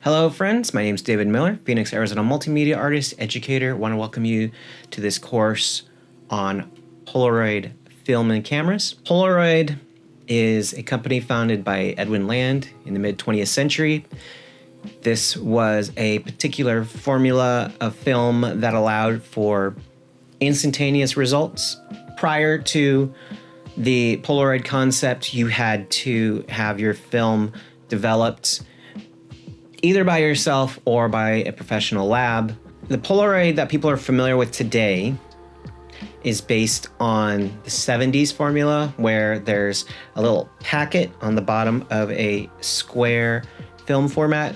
Hello friends, my name is David Miller, Phoenix, Arizona multimedia artist, educator. I want to welcome you to this course on Polaroid film and cameras. Polaroid is a company founded by Edwin Land in the mid-20th century. This was a particular formula of film that allowed for instantaneous results. Prior to the Polaroid concept, you had to have your film developed either by yourself or by a professional lab. The Polaroid that people are familiar with today is based on the 70s formula, where there's a little packet on the bottom of a square film format,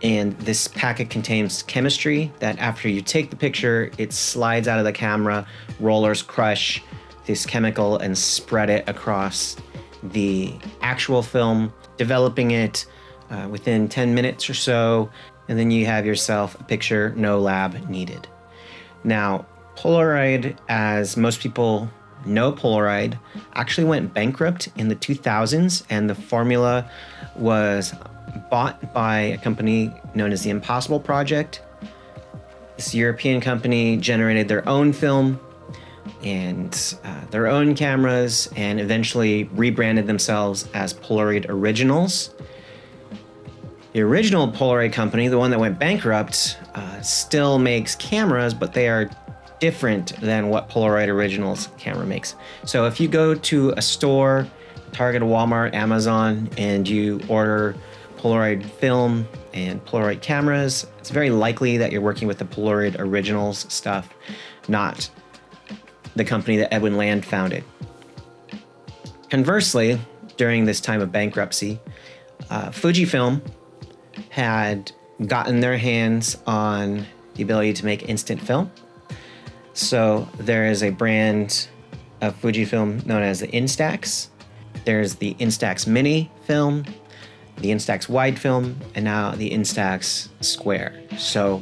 and this packet contains chemistry that after you take the picture, it slides out of the camera, rollers crush this chemical and spread it across the actual film, developing it within 10 minutes or so, and then you have yourself a picture, no lab needed. Now, Polaroid, as most people know Polaroid, actually went bankrupt in the 2000s, and the formula was bought by a company known as the Impossible Project. This European company generated their own film and their own cameras, and eventually rebranded themselves as Polaroid Originals. The original Polaroid company, the one that went bankrupt, still makes cameras, but they are different than what Polaroid Originals camera makes. So if you go to a store, Target, Walmart, Amazon, and you order Polaroid film and Polaroid cameras, it's very likely that you're working with the Polaroid Originals stuff, not the company that Edwin Land founded. Conversely, during this time of bankruptcy, Fujifilm had gotten their hands on the ability to make instant film. So there is a brand of Fujifilm known as the Instax. There's the Instax Mini film, the Instax Wide film, and now the Instax Square. So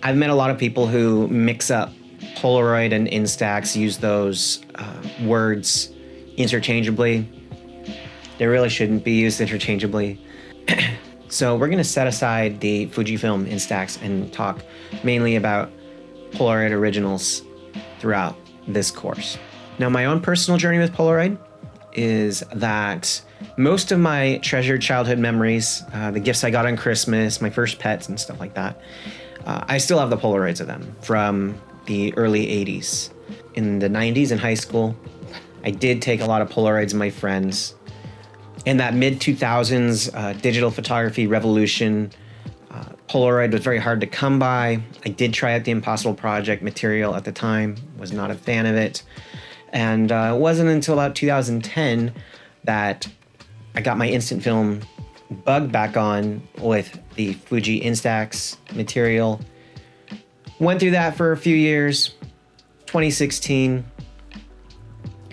I've met a lot of people who mix up Polaroid and Instax, use those words interchangeably. They really shouldn't be used interchangeably. So we're going to set aside the Fujifilm Instax and talk mainly about Polaroid Originals throughout this course. Now, my own personal journey with Polaroid is that most of my treasured childhood memories, the gifts I got on Christmas, my first pets and stuff like that, I still have the Polaroids of them from the early 80s. In the 90s in high school, I did take a lot of Polaroids of my friends. In that mid-2000s digital photography revolution, Polaroid was very hard to come by. I did try out the Impossible Project material at the time, was not a fan of it. And it wasn't until about 2010 that I got my instant film bug back on with the Fuji Instax material. Went through that for a few years. 2016,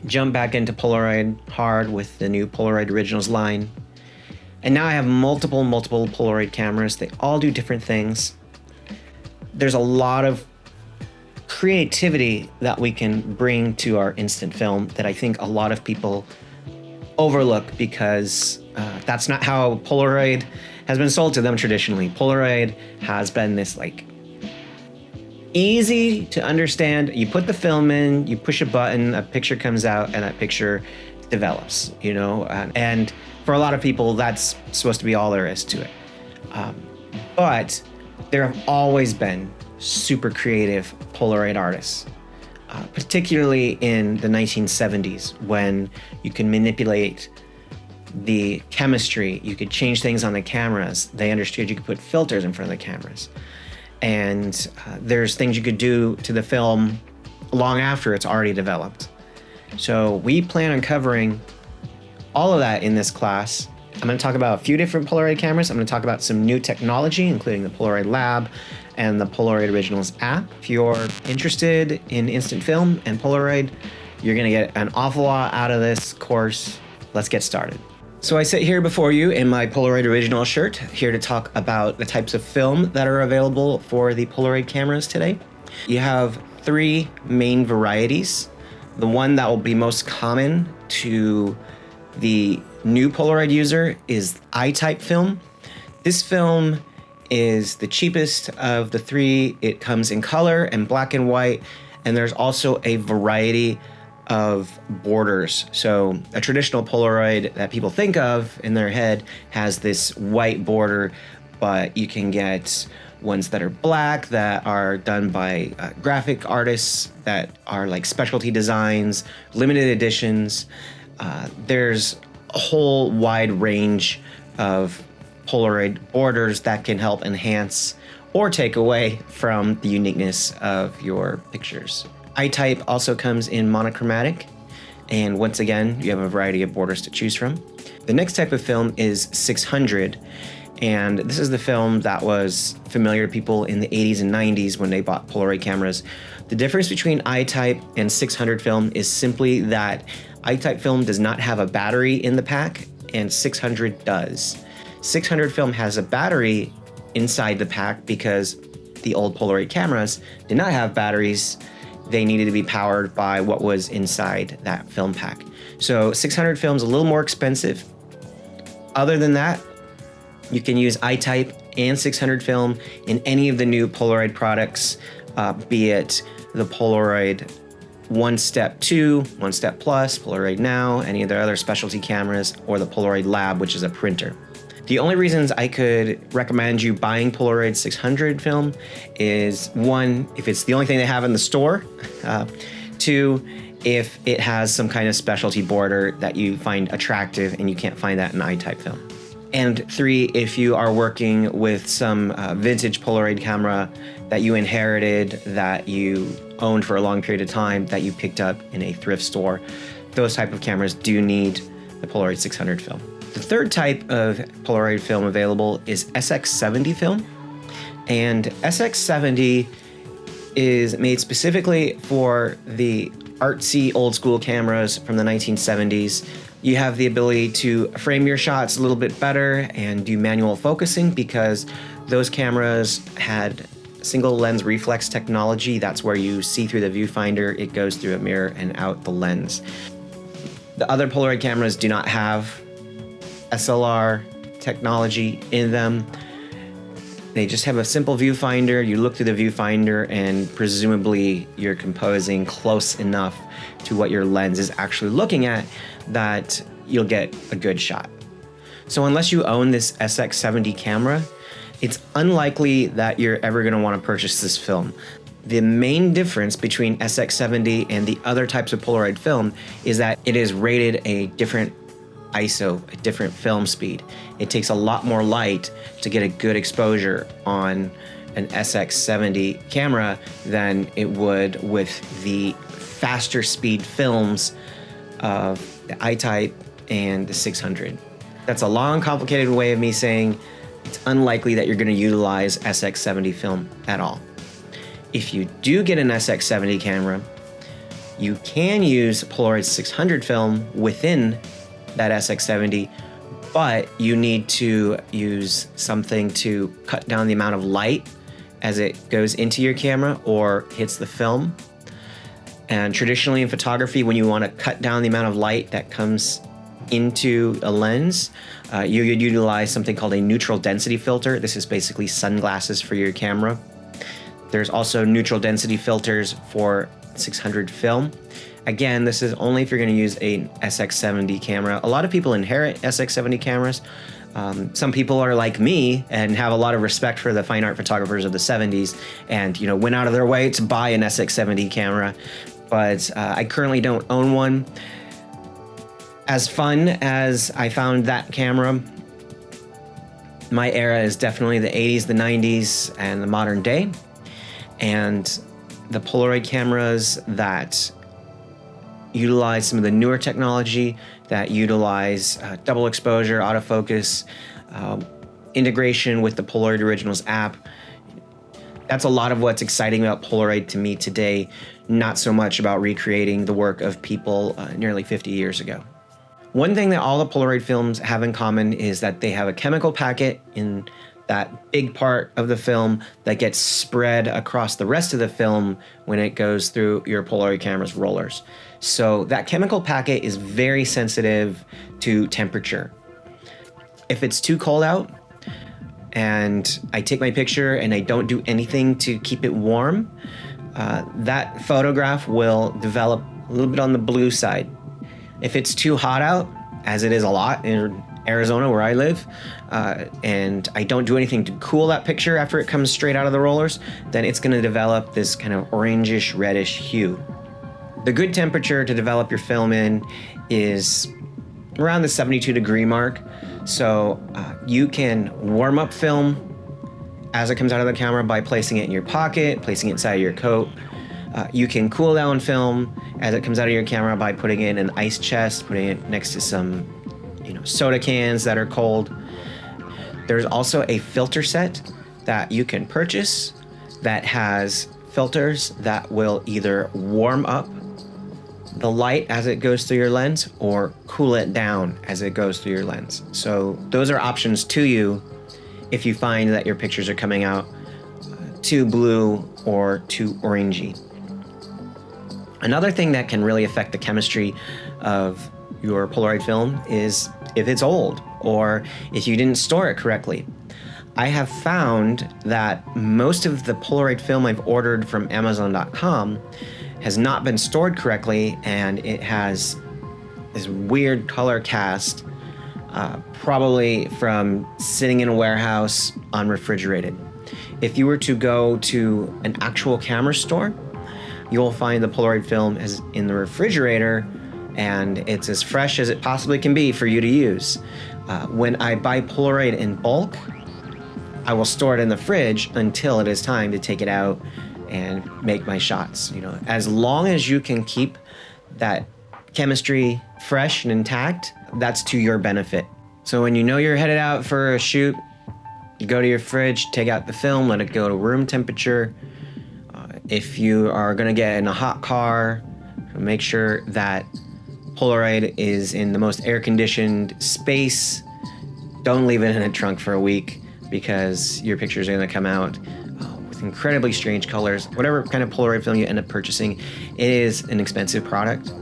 jumped back into Polaroid hard with the new Polaroid Originals line. And now I have multiple Polaroid cameras. They all do different things. There's a lot of creativity that we can bring to our instant film that I think a lot of people overlook, because that's not how Polaroid has been sold to them traditionally. Polaroid has been this easy to understand. You put the film in, you push a button, a picture comes out, and that picture develops, and for a lot of people, that's supposed to be all there is to it. But there have always been super creative Polaroid artists, particularly in the 1970s, when you can manipulate the chemistry, you could change things on the cameras. They understood you could put filters in front of the cameras. And there's things you could do to the film long after it's already developed. So we plan on covering all of that in this class. I'm going to talk about a few different Polaroid cameras. I'm going to talk about some new technology, including the Polaroid Lab and the Polaroid Originals app. If you're interested in instant film and Polaroid, you're going to get an awful lot out of this course. Let's get started. So I sit here before you in my Polaroid Original shirt, here to talk about the types of film that are available for the Polaroid cameras today. You have three main varieties. The one that will be most common to the new Polaroid user is I-type film. This film is the cheapest of the three. It comes in color and black and white, and there's also a variety of borders. So a traditional Polaroid that people think of in their head has this white border, but you can get ones that are black that are done by graphic artists that are like specialty designs, limited editions. There's a whole wide range of Polaroid borders that can help enhance or take away from the uniqueness of your pictures. I-type also comes in monochromatic, and once again, you have a variety of borders to choose from. The next type of film is 600, and this is the film that was familiar to people in the 80s and 90s when they bought Polaroid cameras. The difference between I-type and 600 film is simply that I-type film does not have a battery in the pack, and 600 does. 600 film has a battery inside the pack because the old Polaroid cameras did not have batteries. They needed to be powered by what was inside that film pack. So 600 film is a little more expensive. Other than that, you can use I-type and 600 film in any of the new Polaroid products, be it the Polaroid OneStep 2, OneStep Plus, Polaroid Now, any of their other specialty cameras, or the Polaroid Lab, which is a printer. The only reasons I could recommend you buying Polaroid 600 film is, one, if it's the only thing they have in the store, two, if it has some kind of specialty border that you find attractive and you can't find that in I-type film. And three, if you are working with some vintage Polaroid camera that you inherited, that you owned for a long period of time, that you picked up in a thrift store, those type of cameras do need the Polaroid 600 film. The third type of Polaroid film available is SX70 film, and SX70 is made specifically for the artsy old school cameras from the 1970s. You have the ability to frame your shots a little bit better and do manual focusing because those cameras had single lens reflex technology. That's where you see through the viewfinder, it goes through a mirror and out the lens. The other Polaroid cameras do not have SLR technology in them. They just have a simple viewfinder. You look through the viewfinder and presumably you're composing close enough to what your lens is actually looking at that you'll get a good shot. So unless you own this SX70 camera, it's unlikely that you're ever going to want to purchase this film. The main difference between SX70 and the other types of Polaroid film is that it is rated a different ISO, a different film speed. It takes a lot more light to get a good exposure on an SX70 camera than it would with the faster speed films of the I-type and the 600. That's a long, complicated way of me saying it's unlikely that you're going to utilize SX70 film at all. If you do get an SX70 camera, you can use Polaroid 600 film within that SX70, but you need to use something to cut down the amount of light as it goes into your camera or hits the film. And traditionally in photography, when you want to cut down the amount of light that comes into a lens, you would utilize something called a neutral density filter. This is basically sunglasses for your camera. There's also neutral density filters for 600 film. Again, this is only if you're going to use a SX70 camera. A lot of people inherit SX70 cameras. Some people are like me and have a lot of respect for the fine art photographers of the 70s and, you know, went out of their way to buy an SX70 camera. But I currently don't own one. As fun as I found that camera, my era is definitely the 80s, the 90s, and the modern day. And the Polaroid cameras that utilize some of the newer technology, that utilize double exposure, autofocus, integration with the Polaroid Originals app. That's a lot of what's exciting about Polaroid to me today, not so much about recreating the work of people nearly 50 years ago. One thing that all the Polaroid films have in common is that they have a chemical packet in that big part of the film that gets spread across the rest of the film when it goes through your Polaroid camera's rollers. So that chemical packet is very sensitive to temperature. If it's too cold out, and I take my picture and I don't do anything to keep it warm, that photograph will develop a little bit on the blue side. If it's too hot out, as it is a lot in Arizona where I live, and I don't do anything to cool that picture after it comes straight out of the rollers, then it's going to develop this kind of orangish reddish hue. The good temperature to develop your film in is around the 72-degree mark. So you can warm up film as it comes out of the camera by placing it in your pocket, placing it inside of your coat. You can cool down film as it comes out of your camera by putting it in an ice chest, putting it next to some soda cans that are cold. There's also a filter set that you can purchase that has filters that will either warm up the light as it goes through your lens or cool it down as it goes through your lens. So those are options to you if you find that your pictures are coming out too blue or too orangey. Another thing that can really affect the chemistry of your Polaroid film is if it's old or if you didn't store it correctly. I have found that most of the Polaroid film I've ordered from Amazon.com has not been stored correctly, and it has this weird color cast, probably from sitting in a warehouse unrefrigerated. If you were to go to an actual camera store, you'll find the Polaroid film is in the refrigerator, and it's as fresh as it possibly can be for you to use. When I buy Polaroid in bulk, I will store it in the fridge until it is time to take it out and make my shots. As long as you can keep that chemistry fresh and intact, that's to your benefit. So when you're headed out for a shoot, you go to your fridge, take out the film, let it go to room temperature. If you are gonna get in a hot car, make sure that Polaroid is in the most air-conditioned space. Don't leave it in a trunk for a week, because your pictures are gonna come out with incredibly strange colors. Whatever kind of Polaroid film you end up purchasing, it is an expensive product.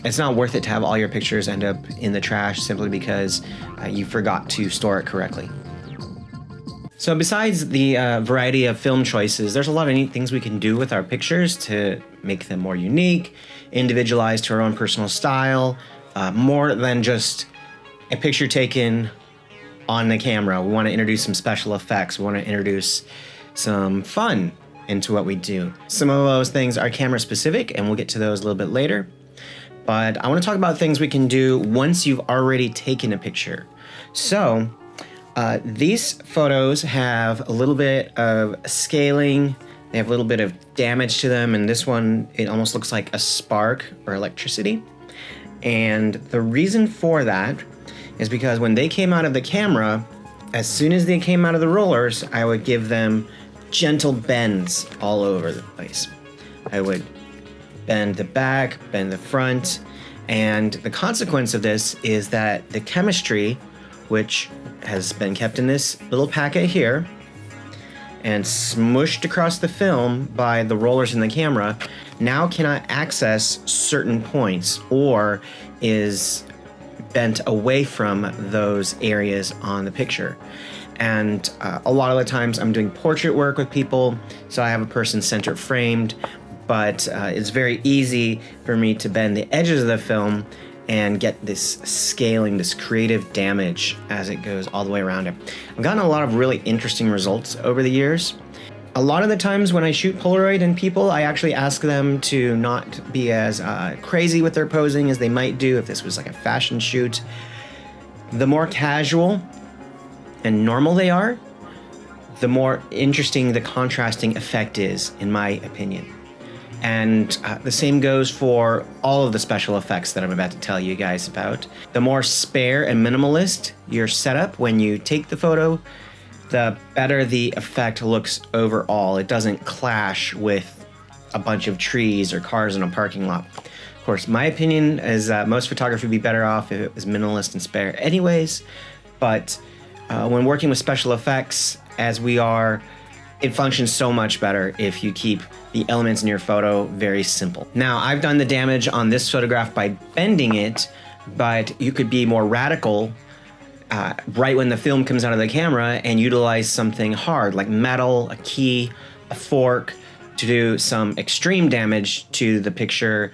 It's not worth it to have all your pictures end up in the trash simply because you forgot to store it correctly. So besides the variety of film choices, there's a lot of neat things we can do with our pictures to make them more unique, individualized to our own personal style, more than just a picture taken on the camera. We want to introduce some special effects. We want to introduce some fun into what we do. Some of those things are camera specific, and we'll get to those a little bit later. But I want to talk about things we can do once you've already taken a picture. So these photos have a little bit of scaling. They have a little bit of damage to them. And this one, it almost looks like a spark or electricity. And the reason for that is because when they came out of the camera, as soon as they came out of the rollers, I would give them gentle bends all over the place. I would bend the back, bend the front, and the consequence of this is that the chemistry, which has been kept in this little packet here and smushed across the film by the rollers in the camera, now cannot access certain points or is bent away from those areas on the picture. And a lot of the times I'm doing portrait work with people, so I have a person center framed, but it's very easy for me to bend the edges of the film and get this scaling, this creative damage as it goes all the way around it. I've gotten a lot of really interesting results over the years. A lot of the times when I shoot Polaroid in people, I actually ask them to not be as crazy with their posing as they might do if this was like a fashion shoot. The more casual and normal they are, the more interesting the contrasting effect is, in my opinion. And the same goes for all of the special effects that I'm about to tell you guys about. The more spare and minimalist your setup when you take the photo, the better the effect looks overall. It doesn't clash with a bunch of trees or cars in a parking lot. Of course, my opinion is that most photography would be better off if it was minimalist and spare anyways, but when working with special effects, as we are, it functions so much better if you keep the elements in your photo very simple. Now, I've done the damage on this photograph by bending it, but you could be more radical right when the film comes out of the camera and utilize something hard like metal, a key, a fork to do some extreme damage to the picture,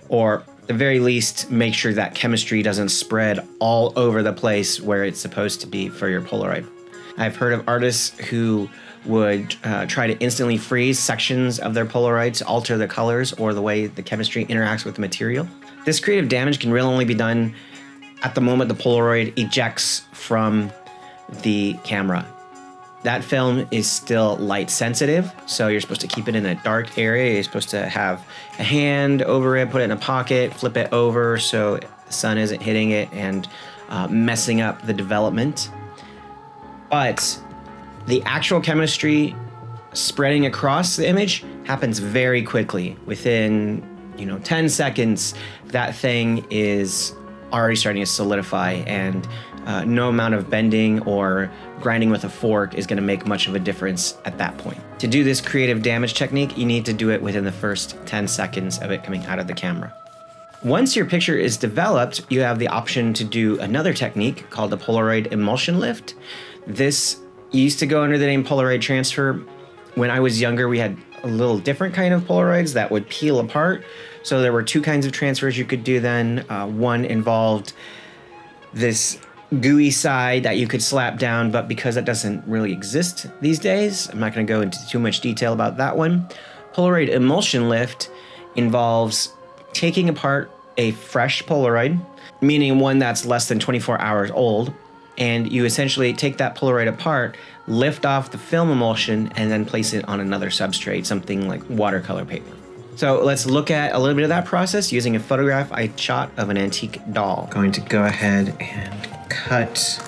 or at the very least make sure that chemistry doesn't spread all over the place where it's supposed to be for your Polaroid. I've heard of artists who would try to instantly freeze sections of their Polaroids to alter the colors or the way the chemistry interacts with the material. This creative damage can really only be done at the moment the Polaroid ejects from the camera. That film is still light sensitive, so you're supposed to keep it in a dark area. You're supposed to have a hand over it, put it in a pocket, flip it over so the sun isn't hitting it and messing up the development. But the actual chemistry spreading across the image happens very quickly. Within 10 seconds, that thing is already starting to solidify, and no amount of bending or grinding with a fork is going to make much of a difference at that point. To do this creative damage technique, you need to do it within the first 10 seconds of it coming out of the camera. Once your picture is developed, you have the option to do another technique called the Polaroid Emulsion lift. This used to go under the name Polaroid transfer. When I was younger, we had a little different kind of Polaroids that would peel apart. So there were two kinds of transfers you could do then. One involved this gooey side that you could slap down, but because that doesn't really exist these days, I'm not going to go into too much detail about that one. Polaroid Emulsion lift involves taking apart a fresh Polaroid, meaning one that's less than 24 hours old, and you essentially take that Polaroid apart, lift off the film emulsion, and then place it on another substrate, something like watercolor paper. So let's look at a little bit of that process using a photograph I shot of an antique doll. I'm going to go ahead and cut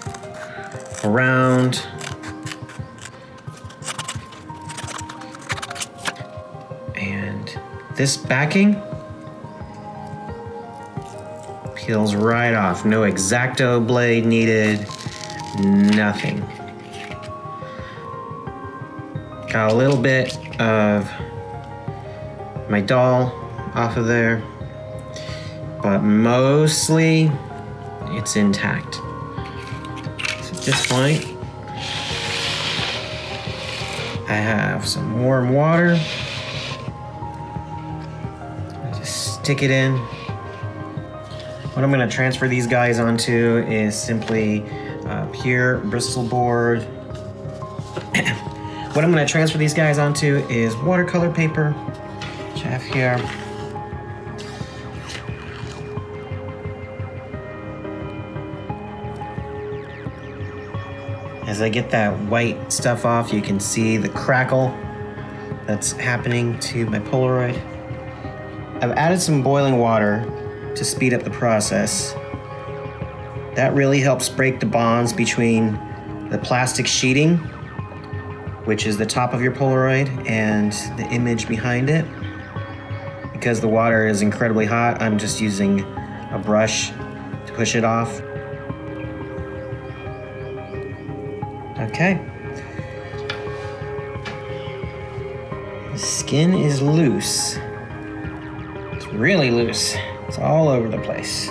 around. And this backing peels right off. No X-Acto blade needed, nothing. Got a little bit of my doll off of there, but mostly it's intact. So at this point, I have some warm water. I just stick it in. What I'm going to transfer these guys onto is simply pure Bristol board. What I'm going to transfer these guys onto is watercolor paper, which I have here. As I get that white stuff off, you can see the crackle that's happening to my Polaroid. I've added some boiling water to speed up the process. That really helps break the bonds between the plastic sheeting, which is the top of your Polaroid, and the image behind it. Because the water is incredibly hot, I'm just using a brush to push it off. Okay. The skin is loose. It's really loose. It's all over the place.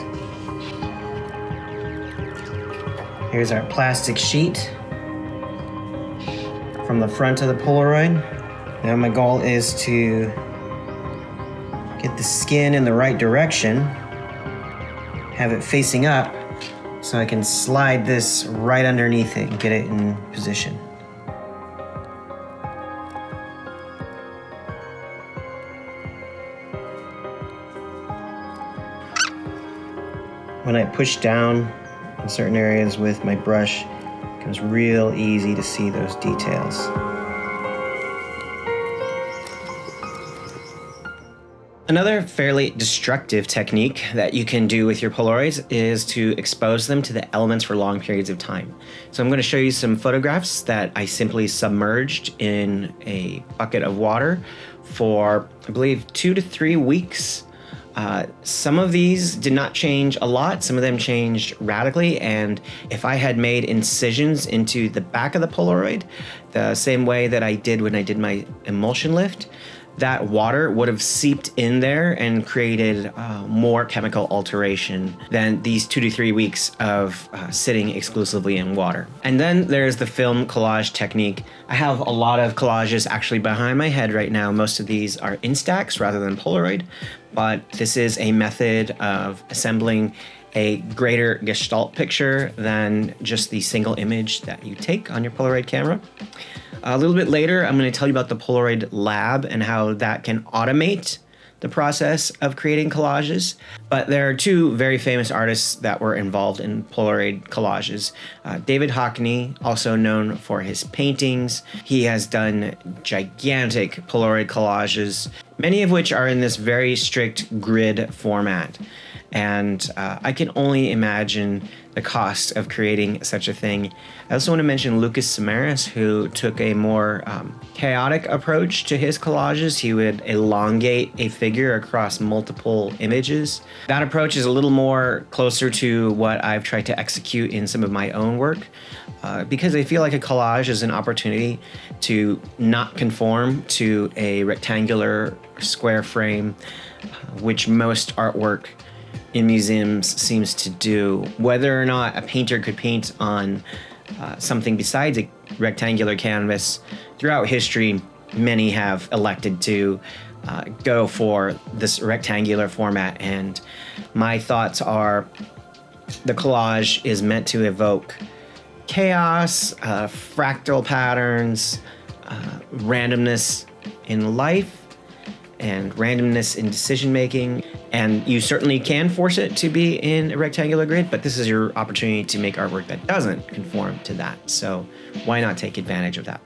Here's our plastic sheet from the front of the Polaroid. Now my goal is to get the skin in the right direction, have it facing up, so I can slide this right underneath it and get it in position. When I push down in certain areas with my brush, it becomes real easy to see those details. Another fairly destructive technique that you can do with your Polaroids is to expose them to the elements for long periods of time. So I'm going to show you some photographs that I simply submerged in a bucket of water for, I believe, 2 to 3 weeks. Some of these did not change a lot. Some of them changed radically. And if I had made incisions into the back of the Polaroid, the same way that I did when I did my emulsion lift, that water would have seeped in there and created more chemical alteration than these 2 to 3 weeks of sitting exclusively in water. And then there's the film collage technique. I have a lot of collages actually behind my head right now. Most of these are Instax rather than Polaroid, but this is a method of assembling a greater gestalt picture than just the single image that you take on your Polaroid camera. A little bit later, I'm going to tell you about the Polaroid Lab and how that can automate the process of creating collages. But there are two very famous artists that were involved in Polaroid collages. David Hockney, also known for his paintings. He has done gigantic Polaroid collages, many of which are in this very strict grid format. And I can only imagine the cost of creating such a thing. I also want to mention Lucas Samaras, who took a more chaotic approach to his collages. He would elongate a figure across multiple images. That approach is a little more closer to what I've tried to execute in some of my own work, because I feel like a collage is an opportunity to not conform to a rectangular square frame, which most artwork in museums seems to do. Whether or not a painter could paint on something besides a rectangular canvas, throughout history, many have elected to go for this rectangular format. And my thoughts are the collage is meant to evoke chaos, fractal patterns, randomness in life, and randomness in decision making. And you certainly can force it to be in a rectangular grid, but this is your opportunity to make artwork that doesn't conform to that. So why not take advantage of that?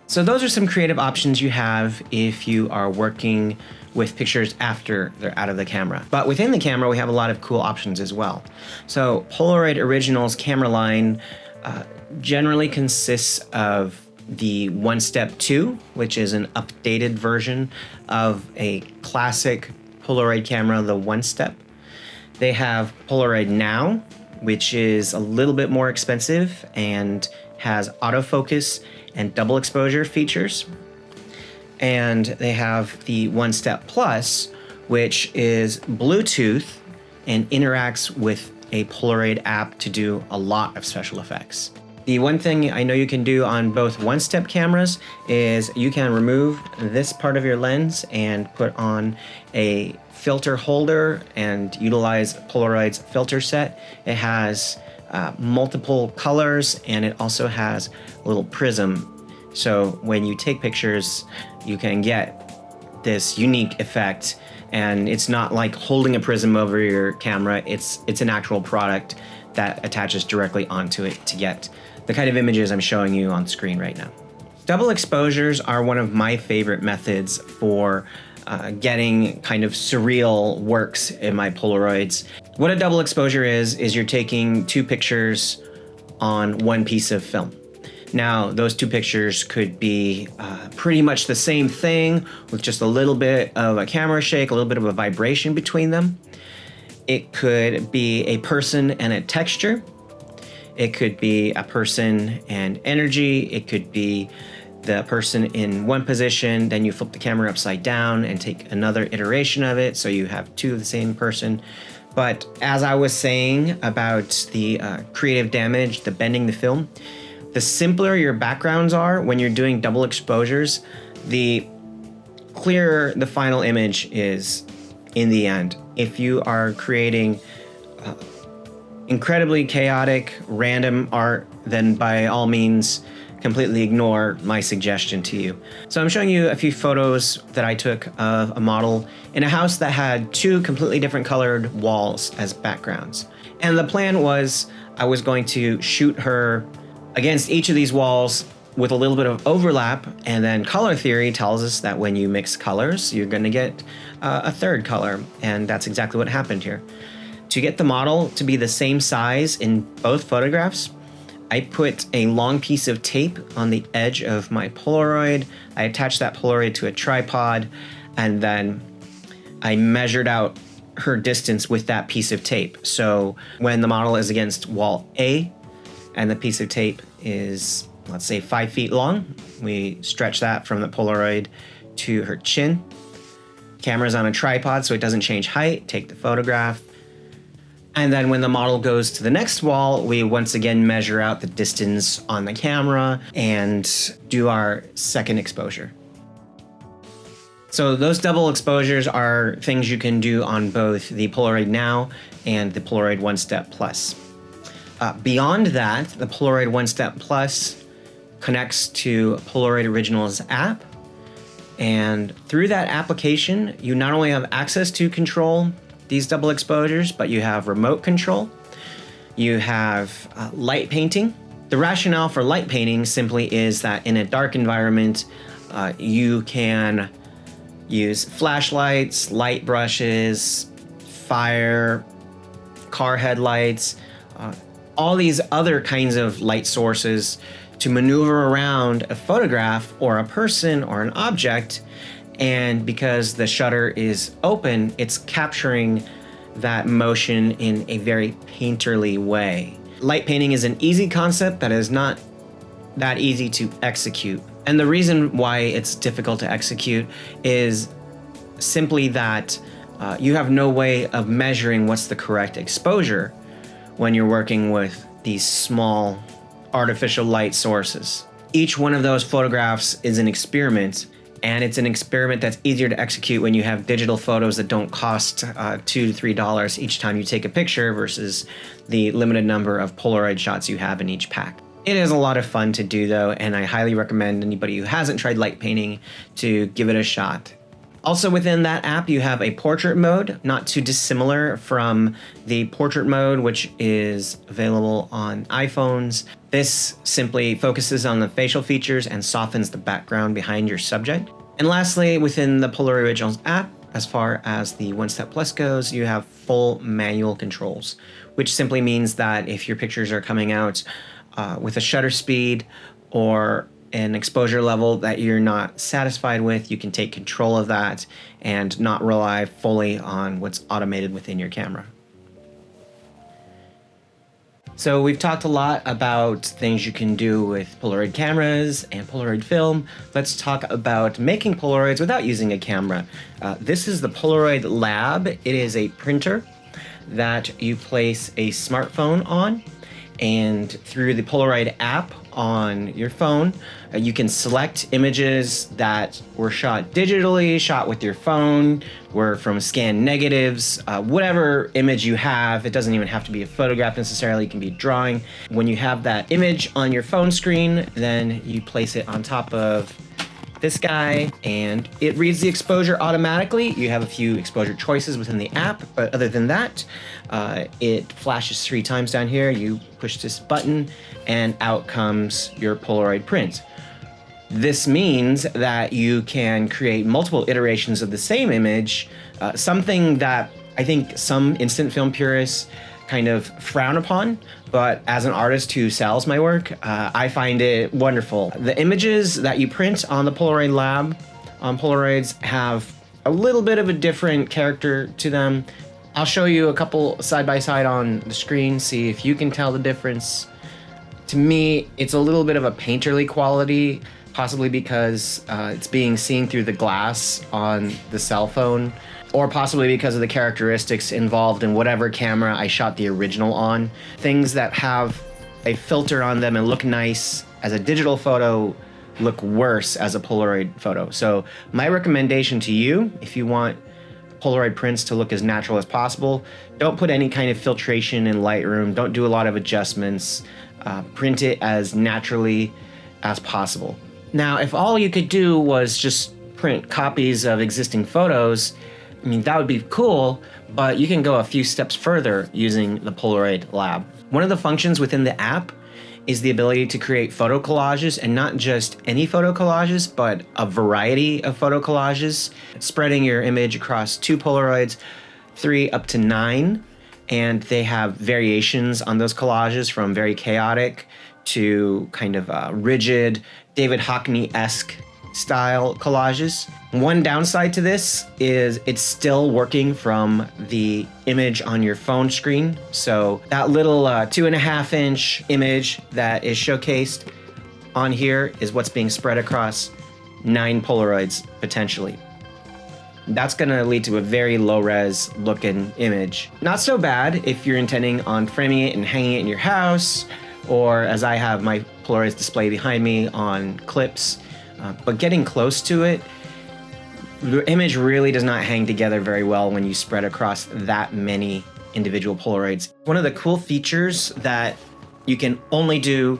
So those are some creative options you have if you are working with pictures after they're out of the camera. But within the camera, we have a lot of cool options as well. So Polaroid Originals camera line generally consists of the OneStep 2, which is an updated version of a classic Polaroid camera, the OneStep. They have Polaroid Now, which is a little bit more expensive and has autofocus and double exposure features. And they have the OneStep Plus, which is Bluetooth and interacts with a Polaroid app to do a lot of special effects. The one thing I know you can do on both OneStep cameras is you can remove this part of your lens and put on a filter holder and utilize Polaroid's filter set. It has multiple colors, and it also has a little prism. So when you take pictures, you can get this unique effect, and it's not like holding a prism over your camera. It's an actual product that attaches directly onto it to get the kind of images I'm showing you on screen right now. Double exposures are one of my favorite methods for getting kind of surreal works in my Polaroids. What a double exposure is you're taking two pictures on one piece of film. Now, those two pictures could be pretty much the same thing with just a little bit of a camera shake, a little bit of a vibration between them. It could be a person and a texture. It could be a person and energy. It could be the person in one position, then you flip the camera upside down and take another iteration of it, so you have two of the same person. But as I was saying about the creative damage, the bending the film, the simpler your backgrounds are when you're doing double exposures, the clearer the final image is in the end. If you are creating incredibly chaotic, random art, then by all means, completely ignore my suggestion to you. So I'm showing you a few photos that I took of a model in a house that had two completely different colored walls as backgrounds. And the plan was I was going to shoot her against each of these walls with a little bit of overlap, and then color theory tells us that when you mix colors, you're gonna get a third color, and that's exactly what happened here. To get the model to be the same size in both photographs, I put a long piece of tape on the edge of my Polaroid. I attached that Polaroid to a tripod, and then I measured out her distance with that piece of tape. So when the model is against wall A and the piece of tape is, let's say, 5 feet long, we stretch that from the Polaroid to her chin. Camera's on a tripod so it doesn't change height. Take the photograph. And then when the model goes to the next wall, we once again measure out the distance on the camera and do our second exposure. So those double exposures are things you can do on both the Polaroid Now and the Polaroid OneStep Plus. Beyond that, the Polaroid OneStep Plus connects to Polaroid Originals app. And through that application, you not only have access to control these double exposures, but you have remote control. You have light painting. The rationale for light painting simply is that in a dark environment, you can use flashlights, light brushes, fire, car headlights, all these other kinds of light sources to maneuver around a photograph or a person or an object. And because the shutter is open, it's capturing that motion in a very painterly way. Light painting is an easy concept that is not that easy to execute. And the reason why it's difficult to execute is simply that you have no way of measuring what's the correct exposure when you're working with these small artificial light sources. Each one of those photographs is an experiment, and it's an experiment that's easier to execute when you have digital photos that don't cost $2 to $3 each time you take a picture versus the limited number of Polaroid shots you have in each pack. It is a lot of fun to do though, and I highly recommend anybody who hasn't tried light painting to give it a shot. Also within that app, you have a portrait mode, not too dissimilar from the portrait mode, which is available on iPhones. This simply focuses on the facial features and softens the background behind your subject. And lastly, within the Polaroid Originals app, as far as the OneStep Plus goes, you have full manual controls, which simply means that if your pictures are coming out with a shutter speed or an exposure level that you're not satisfied with, you can take control of that and not rely fully on what's automated within your camera. So we've talked a lot about things you can do with Polaroid cameras and Polaroid film. Let's talk about making Polaroids without using a camera. This is the Polaroid Lab. It is a printer that you place a smartphone on, and through the Polaroid app on your phone, you can select images that were shot digitally, shot with your phone, were from scanned negatives, whatever image you have. It doesn't even have to be a photograph necessarily, it can be a drawing. When you have that image on your phone screen, then you place it on top of this guy and it reads the exposure automatically. You have a few exposure choices within the app, but other than that, it flashes 3 times down here. You push this button and out comes your Polaroid print. This means that you can create multiple iterations of the same image, something that I think some instant film purists kind of frown upon, but as an artist who sells my work, I find it wonderful. The images that you print on the Polaroid Lab on Polaroids have a little bit of a different character to them. I'll show you a couple side by side on the screen, see if you can tell the difference. To me, it's a little bit of a painterly quality, possibly because it's being seen through the glass on the cell phone, or possibly because of the characteristics involved in whatever camera I shot the original on. Things that have a filter on them and look nice as a digital photo look worse as a Polaroid photo. So my recommendation to you, if you want Polaroid prints to look as natural as possible, don't put any kind of filtration in Lightroom, don't do a lot of adjustments, print it as naturally as possible. Now, if all you could do was just print copies of existing photos, I mean, that would be cool, but you can go a few steps further using the Polaroid Lab. One of the functions within the app is the ability to create photo collages, and not just any photo collages, but a variety of photo collages, spreading your image across 2 Polaroids, 3 up to 9, and they have variations on those collages from very chaotic to kind of rigid, David Hockney-esque style collages. One downside to this is it's still working from the image on your phone screen. So that little 2.5-inch image that is showcased on here is what's being spread across 9 Polaroids potentially. that's gonna lead to a very low-res looking image. Not so bad if you're intending on framing it and hanging it in your house, or as I have my Polaroids display behind me on clips, but getting close to it, the image really does not hang together very well when you spread across that many individual Polaroids. One of the cool features that you can only do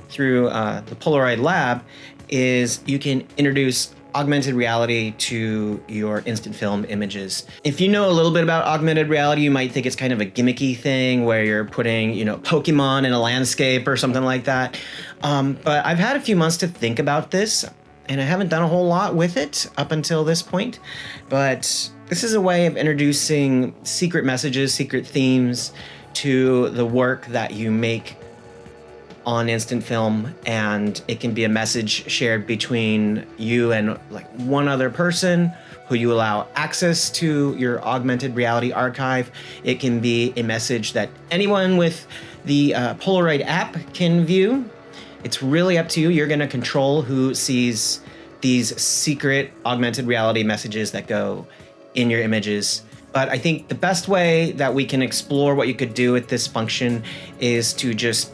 through the Polaroid Lab is you can introduce augmented reality to your instant film images. If you know a little bit about augmented reality, you might think it's kind of a gimmicky thing where you're putting, Pokemon in a landscape or something like that. But I've had a few months to think about this, and I haven't done a whole lot with it up until this point. But this is a way of introducing secret messages, secret themes to the work that you make on instant film, and it can be a message shared between you and like one other person who you allow access to your augmented reality archive. It can be a message that anyone with the Polaroid app can view. It's really up to you. You're gonna control who sees these secret augmented reality messages that go in your images. But I think the best way that we can explore what you could do with this function is to just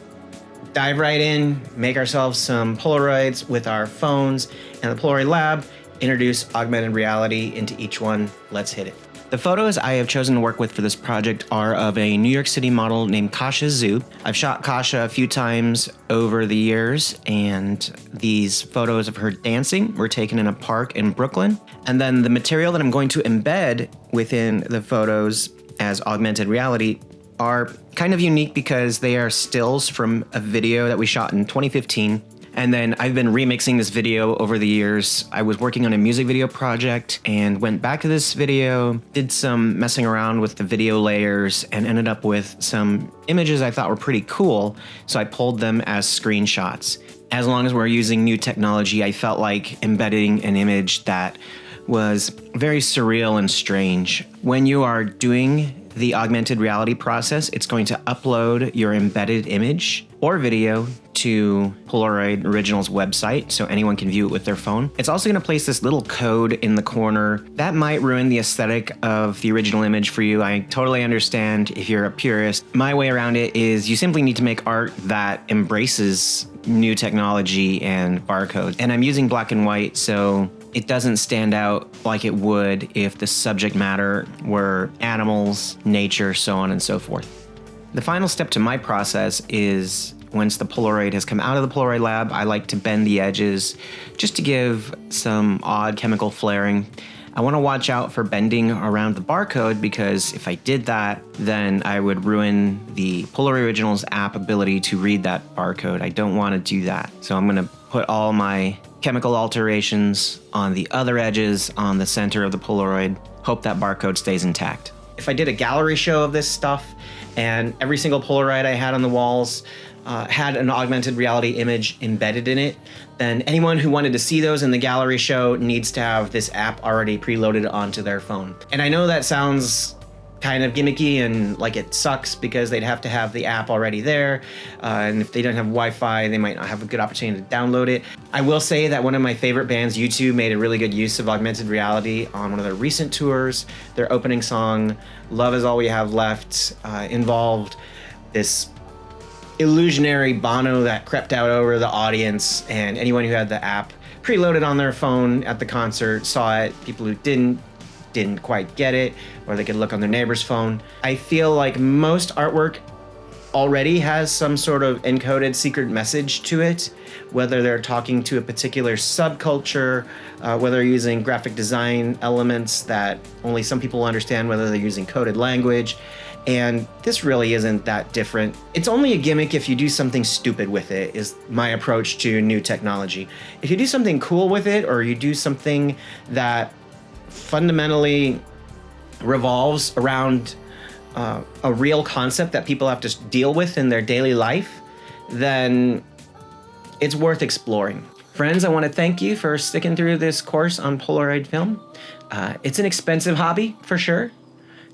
dive right in, make ourselves some Polaroids with our phones, and the Polaroid Lab, introduce augmented reality into each one. Let's hit it. The photos I have chosen to work with for this project are of a New York City model named Kasha Zhu. I've shot Kasha a few times over the years, and these photos of her dancing were taken in a park in Brooklyn. And then the material that I'm going to embed within the photos as augmented reality are kind of unique because they are stills from a video that we shot in 2015. And then I've been remixing this video over the years. I was working on a music video project and went back to this video, did some messing around with the video layers, and ended up with some images I thought were pretty cool. So I pulled them as screenshots. As long as we're using new technology, I felt like embedding an image that was very surreal and strange. When you are doing the augmented reality process, it's going to upload your embedded image or video to Polaroid Original's website so anyone can view it with their phone. It's also going to place this little code in the corner that might ruin the aesthetic of the original image for you. I totally understand if you're a purist. My way around it is you simply need to make art that embraces new technology and barcodes. And I'm using black and white, so it doesn't stand out like it would if the subject matter were animals, nature, so on and so forth. The final step to my process is once the Polaroid has come out of the Polaroid Lab, I like to bend the edges just to give some odd chemical flaring. I want to watch out for bending around the barcode because if I did that, then I would ruin the Polaroid Originals app ability to read that barcode. I don't want to do that. So I'm going to put all my chemical alterations on the other edges on the center of the Polaroid. Hope that barcode stays intact. If I did a gallery show of this stuff and every single Polaroid I had on the walls had an augmented reality image embedded in it, then anyone who wanted to see those in the gallery show needs to have this app already preloaded onto their phone. And I know that sounds kind of gimmicky and like it sucks because they'd have to have the app already there. And if they don't have Wi-Fi, they might not have a good opportunity to download it. I will say that one of my favorite bands, U2, made a really good use of augmented reality on one of their recent tours. Their opening song, Love Is All We Have Left, involved this illusionary Bono that crept out over the audience, and anyone who had the app preloaded on their phone at the concert saw it. People who didn't quite get it, or they could look on their neighbor's phone. I feel like most artwork already has some sort of encoded secret message to it, whether they're talking to a particular subculture, whether they're using graphic design elements that only some people understand, whether they're using coded language. And this really isn't that different. It's only a gimmick if you do something stupid with it, is my approach to new technology. If you do something cool with it, or you do something that fundamentally revolves around a real concept that people have to deal with in their daily life, then it's worth exploring. Friends, I want to thank you for sticking through this course on Polaroid film. It's an expensive hobby, for sure.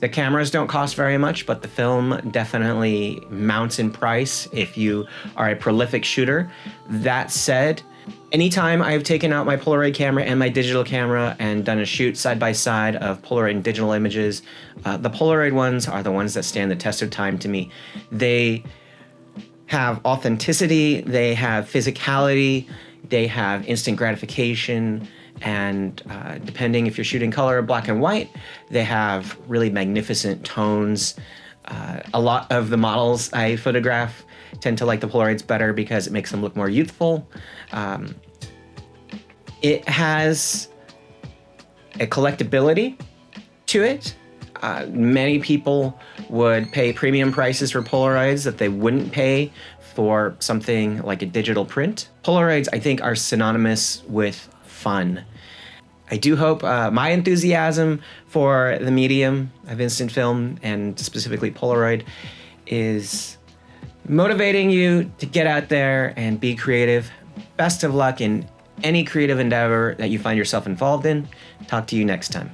The cameras don't cost very much, but the film definitely mounts in price if you are a prolific shooter. That said, Anytime I've taken out my Polaroid camera and my digital camera and done a shoot side by side of Polaroid and digital images, the Polaroid ones are the ones that stand the test of time to me. They have authenticity, they have physicality, they have instant gratification, and depending if you're shooting color or black and white, they have really magnificent tones. A lot of the models I photograph tend to like the Polaroids better because it makes them look more youthful. It has a collectability to it. Many people would pay premium prices for Polaroids that they wouldn't pay for something like a digital print. Polaroids, I think, are synonymous with fun. I do hope my enthusiasm for the medium of instant film, and specifically Polaroid, is motivating you to get out there and be creative. Best of luck in any creative endeavor that you find yourself involved in. Talk to you next time.